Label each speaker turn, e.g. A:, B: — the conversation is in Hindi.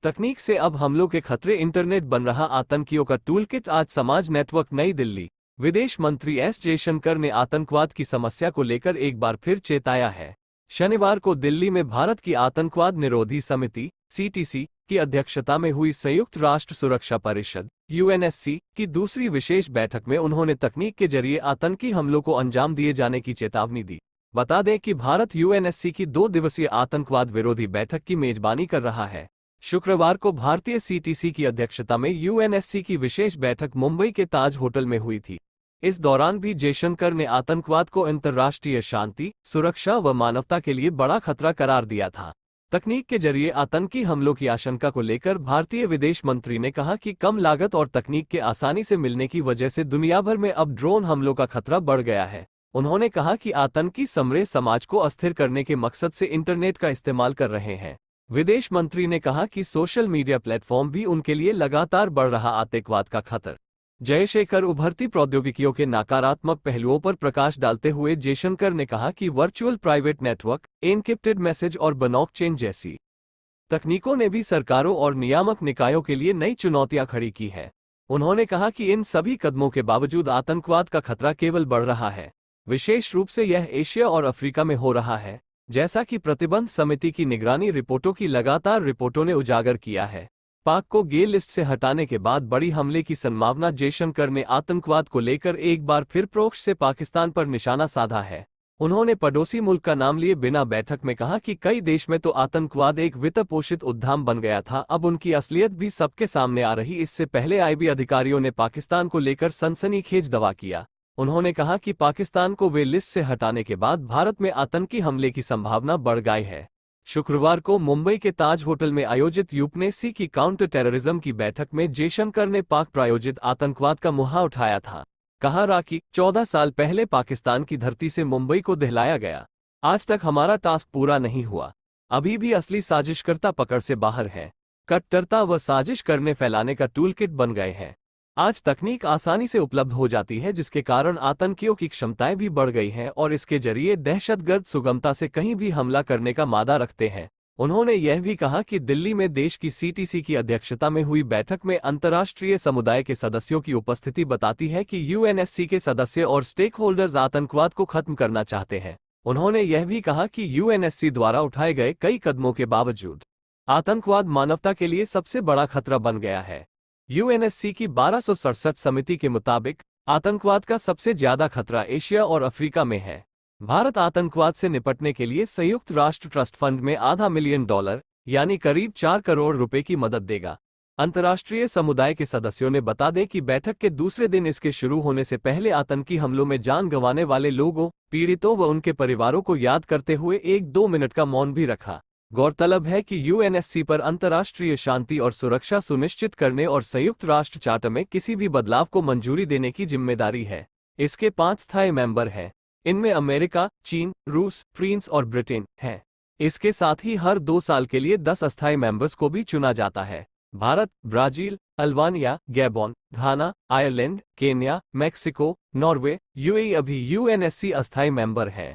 A: तकनीक से अब हमलों के खतरे, इंटरनेट बन रहा आतंकियों का टूलकिट। आज समाज नेटवर्क, नई दिल्ली। विदेश मंत्री एस जयशंकर ने आतंकवाद की समस्या को लेकर एक बार फिर चेताया है। शनिवार को दिल्ली में भारत की आतंकवाद निरोधी समिति (सीटीसी) की अध्यक्षता में हुई संयुक्त राष्ट्र सुरक्षा परिषद (यूएनएससी) की दूसरी विशेष बैठक में उन्होंने तकनीक के जरिए आतंकी हमलों को अंजाम दिए जाने की चेतावनी दी। बता दें कि भारत यूएनएससी की 2 दिवसीय आतंकवाद विरोधी बैठक की मेजबानी कर रहा है। शुक्रवार को भारतीय सीटीसी की अध्यक्षता में यूएनएससी की विशेष बैठक मुंबई के ताज होटल में हुई थी। इस दौरान भी जयशंकर ने आतंकवाद को अंतर्राष्ट्रीय शांति, सुरक्षा व मानवता के लिए बड़ा खतरा करार दिया था। तकनीक के जरिए आतंकी हमलों की आशंका को लेकर भारतीय विदेश मंत्री ने कहा कि कम लागत और तकनीक के आसानी से मिलने की वजह से दुनिया भर में अब ड्रोन हमलों का खतरा बढ़ गया है। उन्होंने कहा कि आतंकी समूह समाज को अस्थिर करने के मकसद से इंटरनेट का इस्तेमाल कर रहे हैं। विदेश मंत्री ने कहा कि सोशल मीडिया प्लेटफॉर्म भी उनके लिए लगातार बढ़ रहा आतंकवाद का खतरा। जयशंकर उभरती प्रौद्योगिकियों के नकारात्मक पहलुओं पर प्रकाश डालते हुए जयशंकर ने कहा कि virtual private network, encrypted message और ब्लॉकचेन जैसी तकनीकों ने भी सरकारों और नियामक निकायों के लिए नई चुनौतियां खड़ी की है। उन्होंने कहा कि इन सभी कदमों के बावजूद आतंकवाद का खतरा केवल बढ़ रहा है। विशेष रूप से यह एशिया और अफ्रीका में हो रहा है, जैसा कि प्रतिबंध समिति की निगरानी रिपोर्टों की लगातार रिपोर्टों ने उजागर किया है। पाक को गे लिस्ट से हटाने के बाद बड़ी हमले की संभावना। जयशंकर ने आतंकवाद को लेकर एक बार फिर परोक्ष से पाकिस्तान पर निशाना साधा है। उन्होंने पड़ोसी मुल्क का नाम लिए बिना बैठक में कहा कि कई देश में तो आतंकवाद एक वित्त पोषित उद्यम बन गया था, अब उनकी असलियत भी सबके सामने आ रही। इससे पहले आईबी अधिकारियों ने पाकिस्तान को लेकर सनसनीखेज दावा किया। उन्होंने कहा कि पाकिस्तान को वे लिस्ट से हटाने के बाद भारत में आतंकी हमले की संभावना बढ़ गई है। शुक्रवार को मुंबई के ताज होटल में आयोजित यूएनएससी की काउंटर टेररिज्म की बैठक में जयशंकर ने पाक प्रायोजित आतंकवाद का मुद्दा उठाया था। कहा कि 14 साल पहले पाकिस्तान की धरती से मुंबई को दहलाया गया। आज तक हमारा टास्क पूरा नहीं हुआ। अभी भी असली साजिशकर्ता पकड़ से बाहर है। कट्टरता व साजिश करने फैलाने का टूलकिट बन गए हैं। आज तकनीक आसानी से उपलब्ध हो जाती है, जिसके कारण आतंकियों की क्षमताएं भी बढ़ गई हैं और इसके जरिए दहशतगर्द सुगमता से कहीं भी हमला करने का मादा रखते हैं। उन्होंने यह भी कहा कि दिल्ली में देश की सीटीसी की अध्यक्षता में हुई बैठक में अंतर्राष्ट्रीय समुदाय के सदस्यों की उपस्थिति बताती है कि यूएनएससी के सदस्य और स्टेक होल्डर्स आतंकवाद को खत्म करना चाहते हैं। उन्होंने यह भी कहा कि यूएनएससी द्वारा उठाए गए कई कदमों के बावजूद आतंकवाद मानवता के लिए सबसे बड़ा खतरा बन गया है। यूएनएससी की 1267 समिति के मुताबिक आतंकवाद का सबसे ज्यादा खतरा एशिया और अफ्रीका में है। भारत आतंकवाद से निपटने के लिए संयुक्त राष्ट्र ट्रस्ट फंड में $500 मिलियन यानी करीब 4 करोड़ रुपए की मदद देगा। अंतर्राष्ट्रीय समुदाय के सदस्यों ने बता दें कि बैठक के दूसरे दिन इसके शुरू होने से पहले आतंकी हमलों में जान गंवाने वाले लोगों, पीड़ितों व उनके परिवारों को याद करते हुए 1-2 मिनट का मौन भी रखा। गौरतलब है कि यूएनएससी पर अंतर्राष्ट्रीय शांति और सुरक्षा सुनिश्चित करने और संयुक्त राष्ट्र चार्टर में किसी भी बदलाव को मंजूरी देने की जिम्मेदारी है। इसके 5 स्थायी मेंबर हैं। इनमें अमेरिका, चीन, रूस, फ्रांस और ब्रिटेन हैं। इसके साथ ही हर 2 साल के लिए 10 अस्थायी मेंबर्स को भी चुना जाता है। Bharat, Brazil, Albania, Gabon, Ghana, Ireland, Kenya, Mexico, Norway, UAE अभी यूएनएससी अस्थायी मेंबर हैं।